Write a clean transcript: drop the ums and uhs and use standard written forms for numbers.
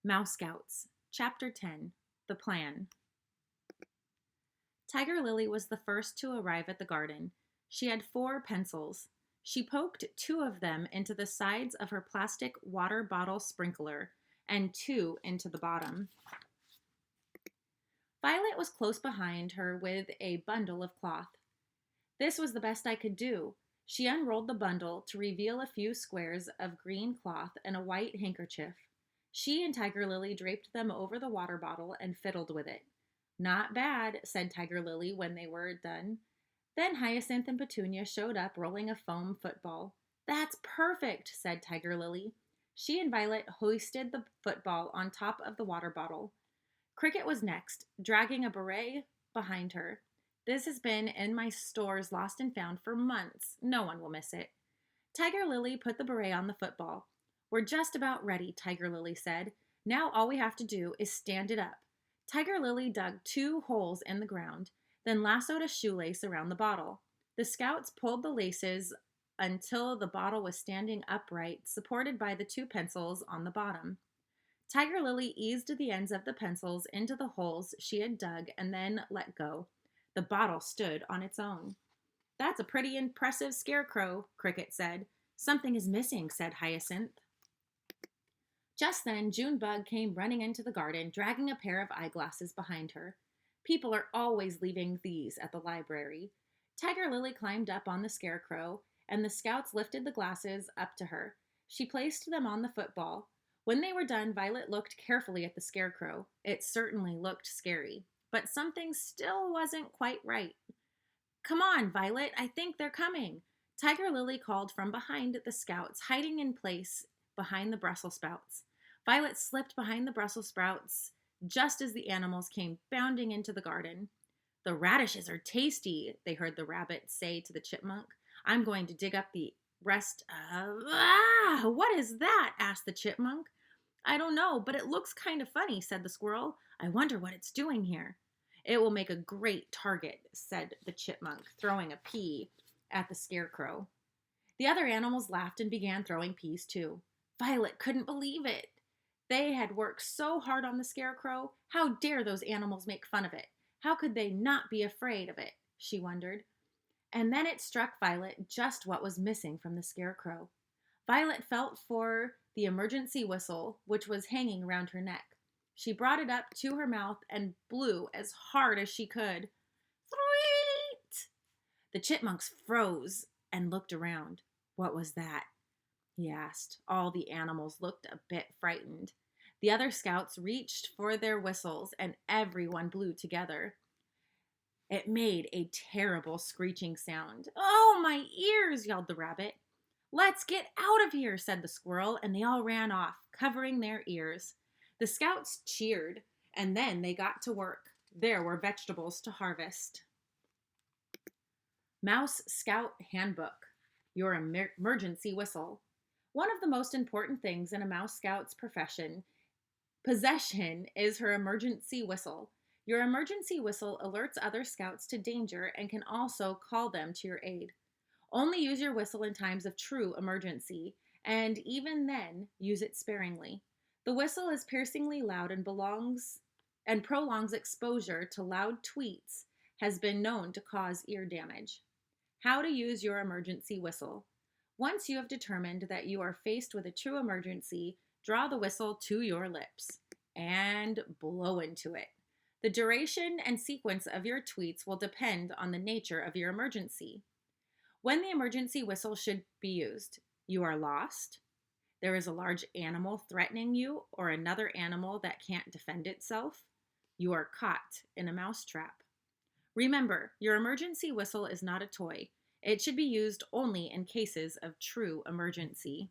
Mouse Scouts, Chapter 10 The Plan. Tiger Lily was the first to arrive at the garden. She had 4 pencils. She poked 2 of them into the sides of her plastic water bottle sprinkler and 2 into the bottom. Violet was close behind her with a bundle of cloth. This was the best I could do. She unrolled the bundle to reveal a few squares of green cloth and a white handkerchief. She and Tiger Lily draped them over the water bottle and fiddled with it. Not bad, said Tiger Lily when they were done. Then Hyacinth and Petunia showed up rolling a foam football. That's perfect, said Tiger Lily. She and Violet hoisted the football on top of the water bottle. Cricket was next, dragging a beret behind her. This has been in my stores lost and found for months. No one will miss it. Tiger Lily put the beret on the football. We're just about ready, Tiger Lily said. Now all we have to do is stand it up. Tiger Lily dug 2 holes in the ground, then lassoed a shoelace around the bottle. The scouts pulled the laces until the bottle was standing upright, supported by the 2 pencils on the bottom. Tiger Lily eased the ends of the pencils into the holes she had dug and then let go. The bottle stood on its own. That's a pretty impressive scarecrow, Cricket said. Something is missing, said Hyacinth. Just then, Junebug came running into the garden, dragging a pair of eyeglasses behind her. People are always leaving these at the library. Tiger Lily climbed up on the scarecrow, and the scouts lifted the glasses up to her. She placed them on the football. When they were done, Violet looked carefully at the scarecrow. It certainly looked scary, but something still wasn't quite right. Come on, Violet, I think they're coming. Tiger Lily called from behind the scouts, hiding in place behind the Brussels sprouts. Violet slipped behind the Brussels sprouts just as the animals came bounding into the garden. The radishes are tasty, they heard the rabbit say to the chipmunk. I'm going to dig up the rest of... what is that? Asked the chipmunk. I don't know, but it looks kind of funny, said the squirrel. I wonder what it's doing here. It will make a great target, said the chipmunk, throwing a pea at the scarecrow. The other animals laughed and began throwing peas too. Violet couldn't believe it. They had worked so hard on the scarecrow. How dare those animals make fun of it? How could they not be afraid of it? She wondered. And then it struck Violet just what was missing from the scarecrow. Violet felt for the emergency whistle, which was hanging around her neck. She brought it up to her mouth and blew as hard as she could. Threet! The chipmunks froze and looked around. What was that? He asked. All the animals looked a bit frightened. The other scouts reached for their whistles, and everyone blew together. It made a terrible screeching sound. Oh, my ears, yelled the rabbit. Let's get out of here, said the squirrel, and they all ran off, covering their ears. The scouts cheered, and then they got to work. There were vegetables to harvest. Mouse Scout Handbook. Your emergency whistle. One of the most important things in a Mouse Scout's possession is her emergency whistle. Your emergency whistle alerts other scouts to danger and can also call them to your aid. Only use your whistle in times of true emergency, and even then, use it sparingly. The whistle is piercingly loud and prolongs exposure to loud tweets has been known to cause ear damage. How to use your emergency whistle. Once you have determined that you are faced with a true emergency, draw the whistle to your lips and blow into it. The duration and sequence of your tweets will depend on the nature of your emergency. When the emergency whistle should be used, you are lost, there is a large animal threatening you or another animal that can't defend itself, you are caught in a mousetrap. Remember, your emergency whistle is not a toy. It should be used only in cases of true emergency.